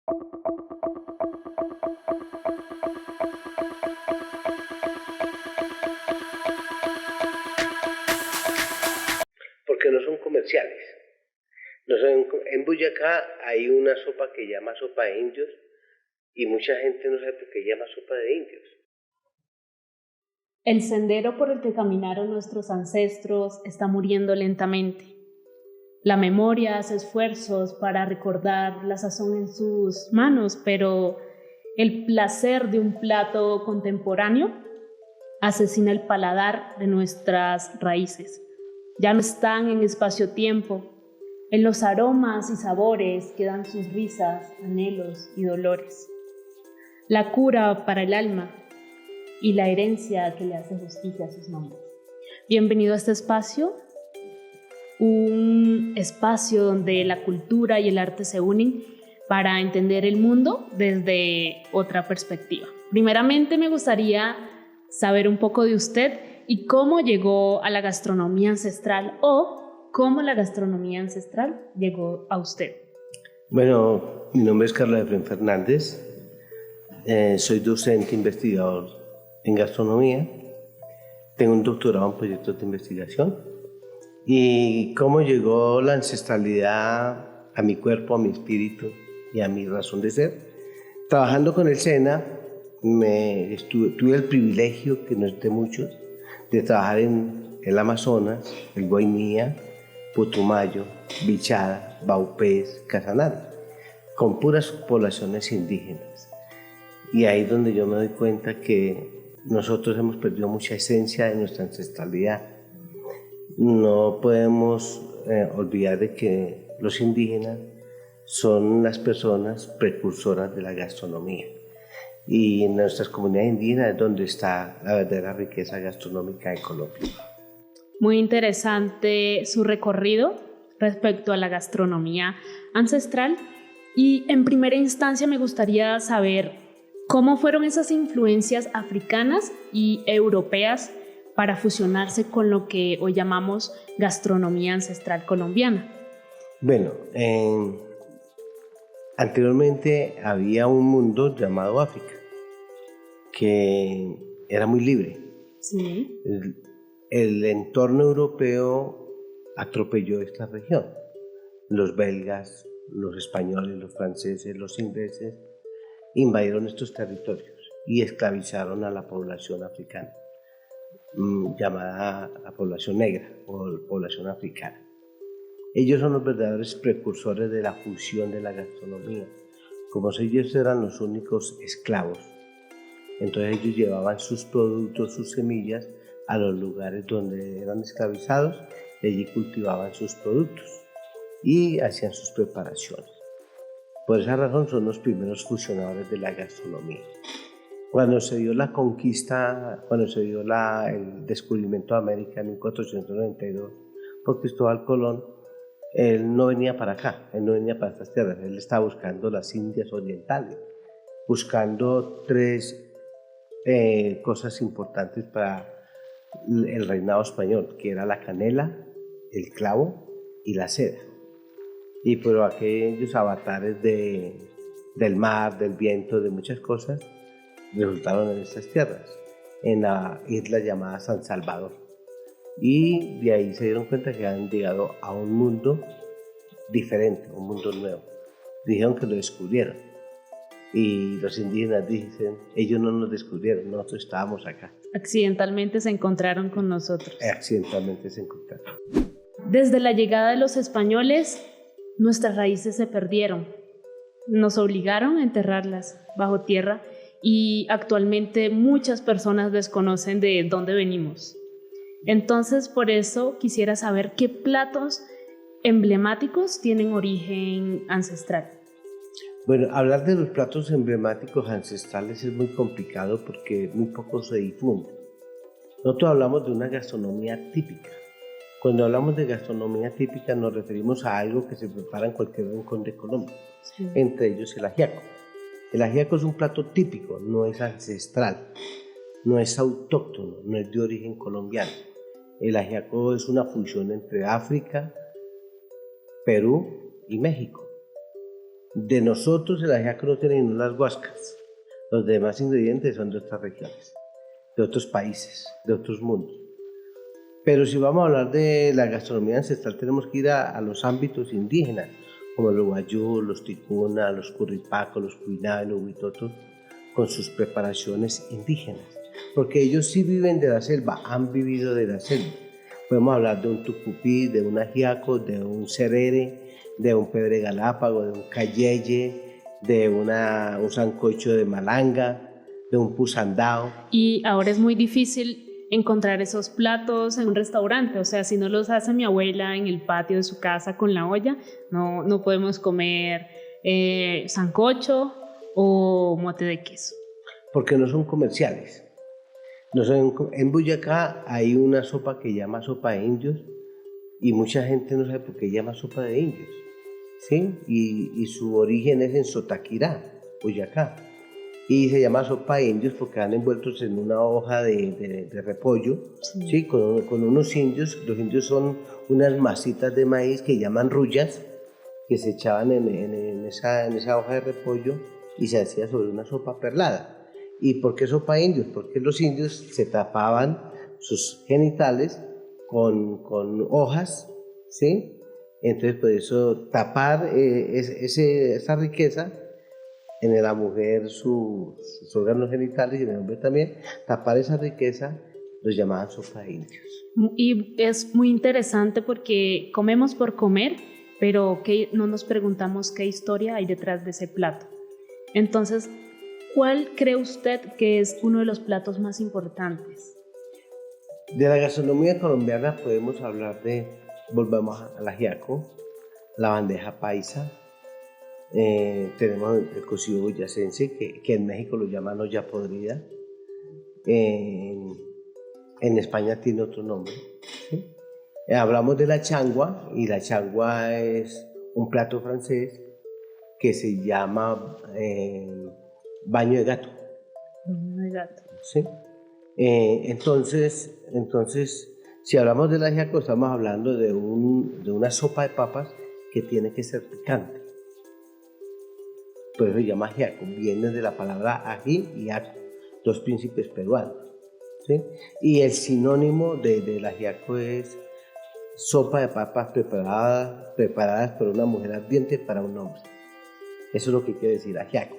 Porque no son comerciales. No son, en Boyacá hay una sopa que llama sopa de indios y mucha gente no sabe por qué llama sopa de indios. El sendero por el que caminaron nuestros ancestros está muriendo lentamente. La memoria hace esfuerzos para recordar la sazón en sus manos, pero el placer de un plato contemporáneo asesina el paladar de nuestras raíces. Ya no están en espacio-tiempo. En los aromas y sabores quedan sus risas, anhelos y dolores. La cura para el alma y la herencia que le hace justicia a sus nombres. Bienvenido a este espacio, un espacio donde la cultura y el arte se unen para entender el mundo desde otra perspectiva. Primeramente me gustaría saber un poco de usted y cómo llegó a la gastronomía ancestral o cómo la gastronomía ancestral llegó a usted. Bueno, mi nombre es Carlos Efraín Fernández, soy docente investigador en gastronomía, tengo un doctorado en proyectos de investigación. ¿Y cómo llegó la ancestralidad a mi cuerpo, a mi espíritu y a mi razón de ser? Trabajando con el SENA, tuve el privilegio, que no es de muchos, de trabajar en el Amazonas, el Guainía, Putumayo, Bichada, Baupés, Casanare, con puras poblaciones indígenas. Y ahí es donde yo me doy cuenta que nosotros hemos perdido mucha esencia de nuestra ancestralidad. No podemos olvidar de que los indígenas son las personas precursoras de la gastronomía. Y en nuestras comunidades indígenas es donde está la verdadera riqueza gastronómica en Colombia. Muy interesante su recorrido respecto a la gastronomía ancestral. Y en primera instancia me gustaría saber cómo fueron esas influencias africanas y europeas para fusionarse con lo que hoy llamamos gastronomía ancestral colombiana. Bueno, anteriormente había un mundo llamado África, que era muy libre. Sí. El entorno europeo atropelló esta región. Los belgas, los españoles, los franceses, los ingleses invadieron estos territorios y esclavizaron a la población africana, llamada la población negra o población africana. Ellos son los verdaderos precursores de la fusión de la gastronomía. Como si ellos eran los únicos esclavos, entonces ellos llevaban sus productos, sus semillas, a los lugares donde eran esclavizados y allí cultivaban sus productos y hacían sus preparaciones. Por esa razón son los primeros fusionadores de la gastronomía. Cuando se dio la conquista, cuando se dio el descubrimiento de América en 1492 por Cristóbal Colón, él no venía para acá, él no venía para estas tierras, él estaba buscando las Indias orientales, buscando tres cosas importantes para el reinado español, que era la canela, el clavo y la seda. Y por aquellos avatares del mar, del viento, de muchas cosas, resultaron en estas tierras, en la isla llamada San Salvador. Y de ahí se dieron cuenta que habían llegado a un mundo diferente, un mundo nuevo. Dijeron que lo descubrieron. Y los indígenas dicen, ellos no nos descubrieron, nosotros estábamos acá. Accidentalmente se encontraron con nosotros. Accidentalmente se encontraron. Desde la llegada de los españoles, nuestras raíces se perdieron. Nos obligaron a enterrarlas bajo tierra y actualmente muchas personas desconocen de dónde venimos. Entonces, por eso quisiera saber qué platos emblemáticos tienen origen ancestral. Bueno, hablar de los platos emblemáticos ancestrales es muy complicado porque muy poco se difunde. Nosotros hablamos de una gastronomía típica. Cuando hablamos de gastronomía típica nos referimos a algo que se prepara en cualquier rincón de Colombia, sí. Entre ellos el ajiaco. El ajiaco es un plato típico, no es ancestral, no es autóctono, no es de origen colombiano. El ajiaco es una fusión entre África, Perú y México. De nosotros el ajiaco no tiene ninguna las guascas. Los demás ingredientes son de otras regiones, de otros países, de otros mundos. Pero si vamos a hablar de la gastronomía ancestral, tenemos que ir a los ámbitos indígenas, como los guayú, los ticuna, los curripacos, los cuiná, los huitotos, con sus preparaciones indígenas. Porque ellos sí viven de la selva, han vivido de la selva. Podemos hablar de un tucupí, de un ajiaco, de un serere, de un pebre galápago, de un cayeye, de un sancocho de malanga, de un pusandao. Y ahora es muy difícil encontrar esos platos en un restaurante, o sea, si no los hace mi abuela en el patio de su casa con la olla, no podemos comer sancocho o mote de queso. Porque no son comerciales. En Boyacá hay una sopa que llama sopa de indios y mucha gente no sabe por qué llama sopa de indios, ¿sí? Y su origen es en Sotaquirá, Boyacá. Y se llama sopa de indios porque van envueltos en una hoja de repollo, sí. ¿Sí? Con unos indios. Los indios son unas masitas de maíz que llaman rullas, que se echaban en esa hoja de repollo y se hacía sobre una sopa perlada. ¿Y por qué sopa de indios? Porque los indios se tapaban sus genitales con hojas, ¿sí? Entonces, por eso tapar esa riqueza en la mujer sus órganos genitales y en el hombre también, tapar esa riqueza los llamaban sopa de indios. Y es muy interesante porque comemos por comer, pero no nos preguntamos qué historia hay detrás de ese plato. Entonces, ¿cuál cree usted que es uno de los platos más importantes? De la gastronomía colombiana podemos hablar volvemos al ajiaco, la bandeja paisa, tenemos el cocido boyacense, que en México lo llaman olla podrida, en España tiene otro nombre, ¿sí? Hablamos de la changua, y la changua es un plato francés que se llama baño de gato. Baño de gato. ¿Sí? Entonces, si hablamos del ajiaco, estamos hablando de una sopa de papas que tiene que ser picante. Por eso se llama ajiaco, viene de la palabra ají y aco, dos príncipes peruanos, ¿sí? Y el sinónimo del ajiaco es sopa de papas preparadas por una mujer ardiente para un hombre. Eso es lo que quiere decir ajiaco.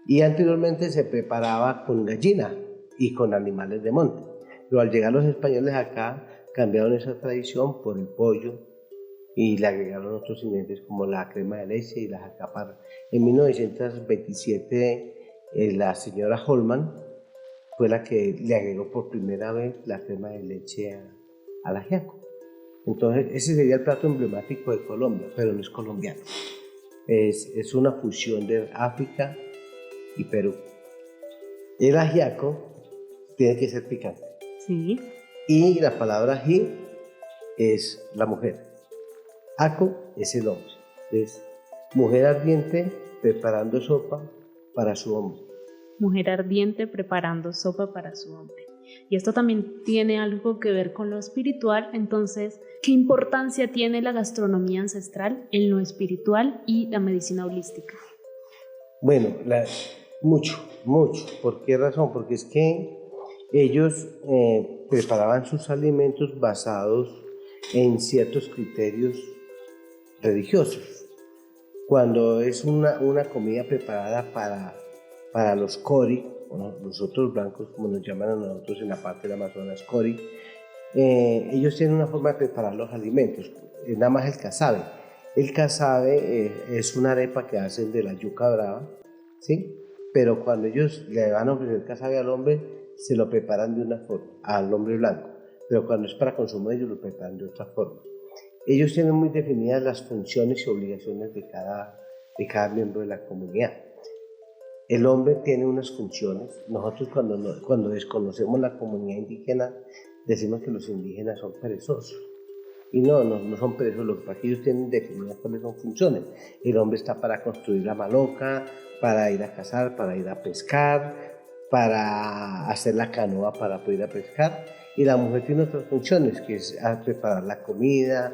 Y anteriormente se preparaba con gallina y con animales de monte. Pero al llegar los españoles acá, cambiaron esa tradición por el pollo y le agregaron otros ingredientes como la crema de leche y las alcaparras. En 1927, la señora Holman fue la que le agregó por primera vez la crema de leche al ajiaco. Entonces, ese sería el plato emblemático de Colombia, pero no es colombiano. Es una fusión de África y Perú. El ajiaco tiene que ser picante. Sí. Y la palabra ají es la mujer. Aco es el hombre. Es mujer ardiente preparando sopa para su hombre. Mujer ardiente preparando sopa para su hombre. Y esto también tiene algo que ver con lo espiritual. Entonces, ¿qué importancia tiene la gastronomía ancestral en lo espiritual y la medicina holística? Bueno, mucho. ¿Por qué razón? Porque es que ellos preparaban sus alimentos basados en ciertos criterios religiosos. Cuando es una comida preparada para los cori, nosotros blancos, como nos llaman a nosotros en la parte del Amazonas, cori, ellos tienen una forma de preparar los alimentos, nada más el casabe. El casabe es una arepa que hacen de la yuca brava, ¿sí? Pero cuando ellos le van a ofrecer el casabe al hombre, se lo preparan de una forma, al hombre blanco, pero cuando es para consumo ellos lo preparan de otra forma. Ellos tienen muy definidas las funciones y obligaciones de cada miembro de la comunidad. El hombre tiene unas funciones. Nosotros cuando desconocemos la comunidad indígena decimos que los indígenas son perezosos. Y no son perezosos, lo que pasa es que ellos tienen definidas cuáles son funciones. El hombre está para construir la maloca, para ir a cazar, para ir a pescar, para hacer la canoa para poder ir a pescar. Y la mujer tiene otras funciones, que es preparar la comida,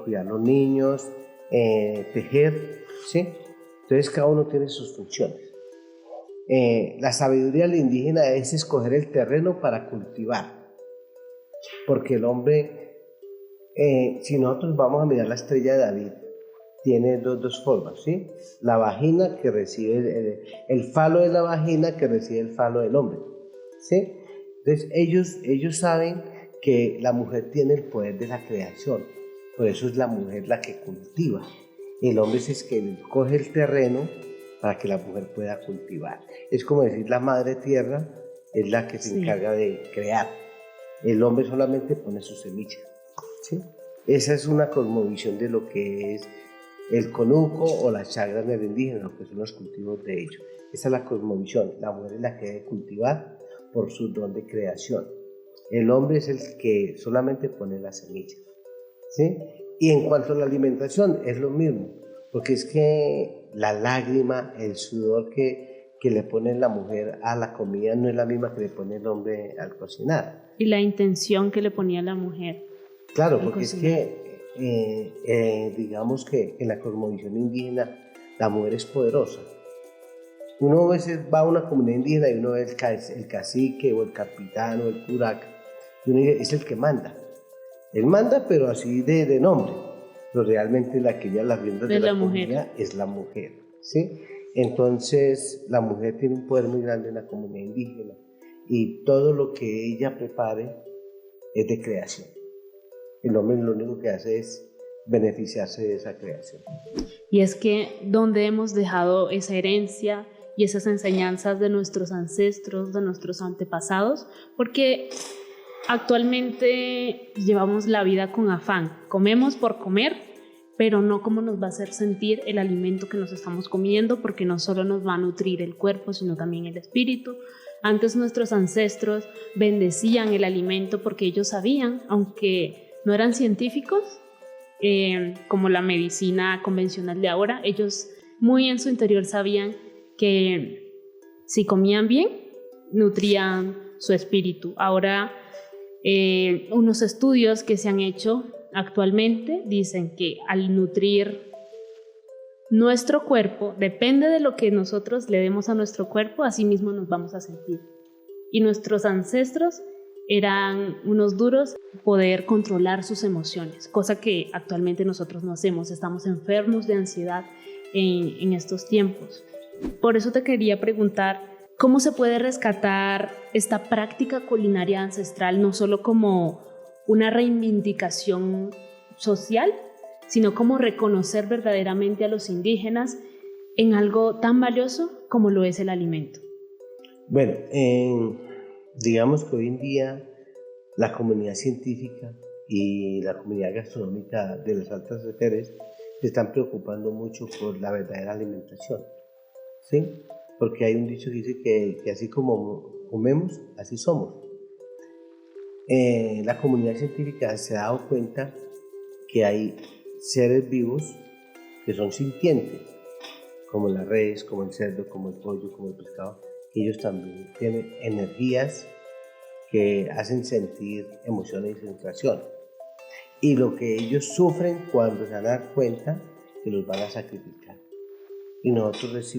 cuidar a los niños, tejer, ¿sí? Entonces cada uno tiene sus funciones. La sabiduría del indígena es escoger el terreno para cultivar, porque el hombre, si nosotros vamos a mirar la estrella de David, tiene dos formas, ¿sí? La vagina que recibe, el falo de la vagina que recibe el falo del hombre, ¿sí? Entonces ellos saben que la mujer tiene el poder de la creación, por eso es la mujer la que cultiva. El hombre es el que coge el terreno para que la mujer pueda cultivar. Es como decir, la madre tierra es la que se encarga de crear. El hombre solamente pone su semilla, ¿sí? Esa es una cosmovisión de lo que es el conuco o la chagra en el indígena, lo que son los cultivos de ellos. Esa es la cosmovisión. La mujer es la que debe cultivar por su don de creación. El hombre es el que solamente pone la semilla, ¿sí? Y en cuanto a la alimentación, es lo mismo, porque es que la lágrima, el sudor que le pone la mujer a la comida no es la misma que le pone el hombre al cocinar. Y la intención que le ponía la mujer. Claro, porque cocinar. Es que, digamos que en la cosmovisión indígena, la mujer es poderosa. Uno a veces va a una comunidad indígena y uno ve el cacique o el capitán o el curaca, y uno dice, es el que manda. Él manda, pero así de nombre. Pero realmente la que lleva las riendas de la comunidad es la mujer, ¿sí? Entonces, la mujer tiene un poder muy grande en la comunidad indígena y todo lo que ella prepare es de creación. El hombre lo único que hace es beneficiarse de esa creación. Y es que donde hemos dejado esa herencia y esas enseñanzas de nuestros ancestros, de nuestros antepasados, porque actualmente llevamos la vida con afán, comemos por comer, pero no cómo nos va a hacer sentir el alimento que nos estamos comiendo, porque no solo nos va a nutrir el cuerpo, sino también el espíritu. Antes nuestros ancestros bendecían el alimento porque ellos sabían, aunque no eran científicos, como la medicina convencional de ahora, ellos muy en su interior sabían que si comían bien, nutrían su espíritu. Ahora, unos estudios que se han hecho actualmente dicen que al nutrir nuestro cuerpo, depende de lo que nosotros le demos a nuestro cuerpo, así mismo nos vamos a sentir. Y nuestros ancestros eran unos duros poder controlar sus emociones, cosa que actualmente nosotros no hacemos. Estamos enfermos de ansiedad en estos tiempos. Por eso te quería preguntar, ¿cómo se puede rescatar esta práctica culinaria ancestral, no solo como una reivindicación social, sino como reconocer verdaderamente a los indígenas en algo tan valioso como lo es el alimento? Bueno, digamos que hoy en día la comunidad científica y la comunidad gastronómica de las altas esferas se están preocupando mucho por la verdadera alimentación, ¿sí? Porque hay un dicho que dice que así como comemos, así somos. La comunidad científica se ha dado cuenta que hay seres vivos que son sintientes, como la res, como el cerdo, como el pollo, como el pescado, que ellos también tienen energías que hacen sentir emociones y sensaciones. Y lo que ellos sufren cuando se van a dar cuenta que los van a sacrificar. Y nosotros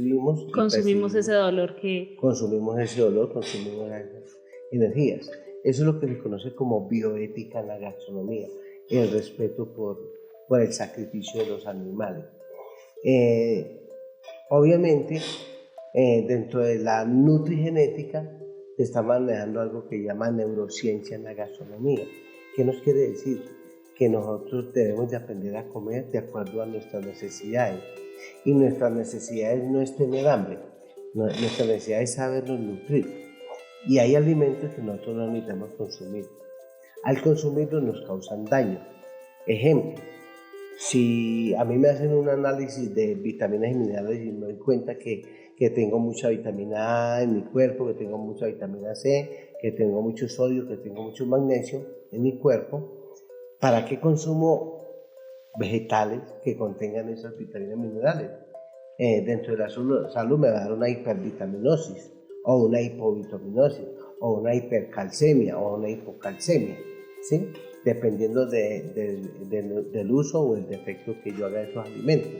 consumimos ese dolor consumimos esas energías. Eso es lo que se conoce como bioética en la gastronomía, el respeto por el sacrificio de los animales. Obviamente, dentro de la nutrigenética se está manejando algo que llama neurociencia en la gastronomía. ¿Qué nos quiere decir? Que nosotros debemos de aprender a comer de acuerdo a nuestras necesidades. Y nuestras necesidades no es tener hambre, nuestra necesidad es sabernos nutrir. Y hay alimentos que nosotros no necesitamos consumir. Al consumirlos nos causan daño. Ejemplo, si a mí me hacen un análisis de vitaminas y minerales y me doy cuenta que tengo mucha vitamina A en mi cuerpo, que tengo mucha vitamina C, que tengo mucho sodio, que tengo mucho magnesio en mi cuerpo, ¿para qué consumo vegetales que contengan esas vitaminas y minerales? Dentro de la salud me va a dar una hipervitaminosis, o una hipovitaminosis, o una hipercalcemia, o una hipocalcemia, ¿sí? Dependiendo del uso o el defecto que yo haga de esos alimentos.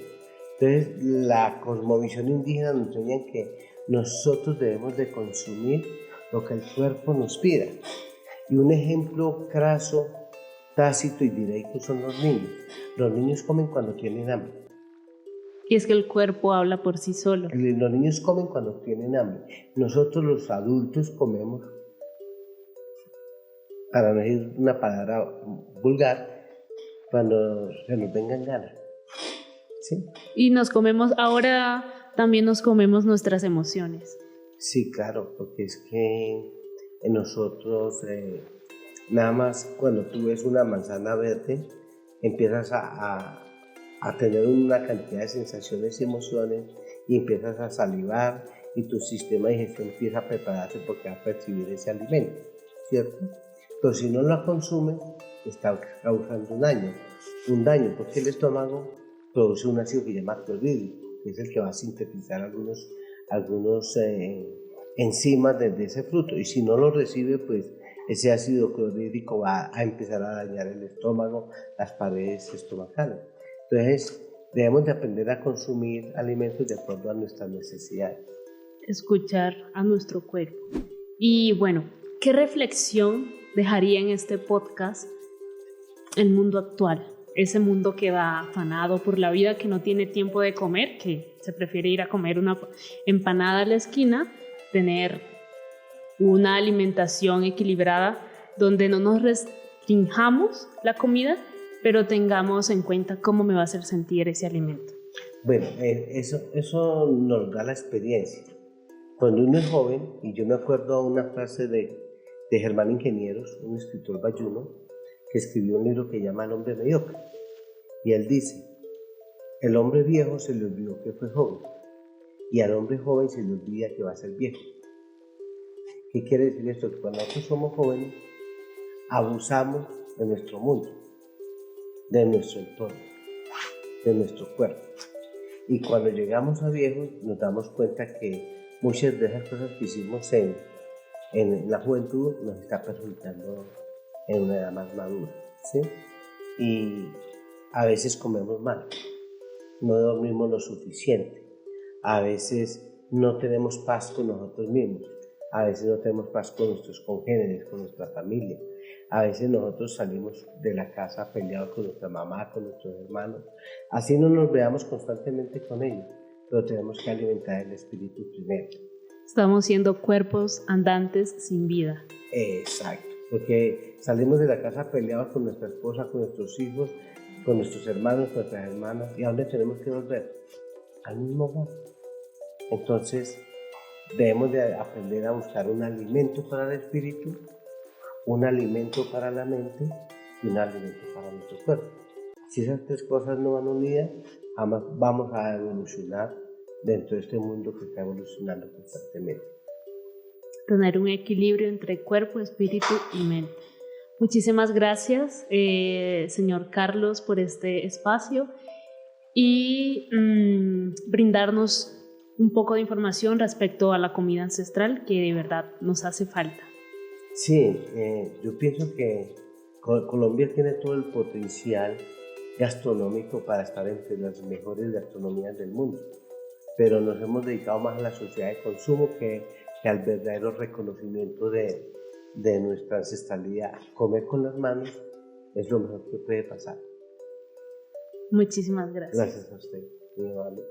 Entonces, la cosmovisión indígena nos enseña que nosotros debemos de consumir lo que el cuerpo nos pida. Y un ejemplo craso, tácito y directo son los niños. Los niños comen cuando tienen hambre. Y es que el cuerpo habla por sí solo. Los niños comen cuando tienen hambre. Nosotros los adultos comemos, para no decir una palabra vulgar, cuando se nos vengan ganas. ¿Sí? Y ahora también nos comemos nuestras emociones. Sí, claro, porque es que en nosotros, nada más cuando tú ves una manzana verde, empiezas a tener una cantidad de sensaciones y emociones y empiezas a salivar y tu sistema de digestión empieza a prepararse porque va a percibir ese alimento, ¿cierto? Pero si no lo consumes, está causando un daño porque el estómago produce un ácido que se llama clorhídrico, que es el que va a sintetizar algunos enzimas de ese fruto, y si no lo recibe, pues ese ácido clorhídrico va a empezar a dañar el estómago, las paredes estomacales. Entonces, debemos de aprender a consumir alimentos de acuerdo a nuestras necesidades. Escuchar a nuestro cuerpo. Y bueno, ¿qué reflexión dejaría en este podcast el mundo actual? Ese mundo que va afanado por la vida, que no tiene tiempo de comer, que se prefiere ir a comer una empanada a la esquina, tener una alimentación equilibrada donde no nos restringamos la comida, pero tengamos en cuenta cómo me va a hacer sentir ese alimento. Bueno, eso nos da la experiencia. Cuando uno es joven, y yo me acuerdo una frase de Germán Ingenieros, un escritor bayuno, que escribió un libro que se llama El hombre mediocre. Y él dice, el hombre viejo se le olvidó que fue joven, y al hombre joven se le olvida que va a ser viejo. ¿Qué quiere decir esto? Que cuando nosotros somos jóvenes, abusamos de nuestro mundo, de nuestro entorno, de nuestro cuerpo. Y cuando llegamos a viejos, nos damos cuenta que muchas de esas cosas que hicimos en la juventud nos está perjudicando en una edad más madura, ¿sí? Y a veces comemos mal, no dormimos lo suficiente, a veces no tenemos paz con nosotros mismos, a veces no tenemos paz con nuestros congéneres, con nuestra familia, a veces nosotros salimos de la casa peleados con nuestra mamá, con nuestros hermanos, así no nos veamos constantemente con ellos, pero tenemos que alimentar el espíritu primero. Estamos siendo cuerpos andantes sin vida. Exacto, porque salimos de la casa peleados con nuestra esposa, con nuestros hijos, con nuestros hermanos, con nuestras hermanas, ¿y a dónde tenemos que volver? Al mismo hogar. Entonces, debemos de aprender a buscar un alimento para el espíritu, un alimento para la mente y un alimento para nuestro cuerpo. Si esas tres cosas no van unidas, jamás vamos a evolucionar dentro de este mundo que está evolucionando constantemente. Tener un equilibrio entre cuerpo, espíritu y mente. Muchísimas gracias, señor Carlos, por este espacio y brindarnos un poco de información respecto a la comida ancestral que de verdad nos hace falta. Sí, yo pienso que Colombia tiene todo el potencial gastronómico para estar entre las mejores gastronomías del mundo, pero nos hemos dedicado más a la sociedad de consumo que al verdadero reconocimiento de nuestra ancestralidad. Comer con las manos es lo mejor que puede pasar. Muchísimas gracias. Gracias a usted, muy amable.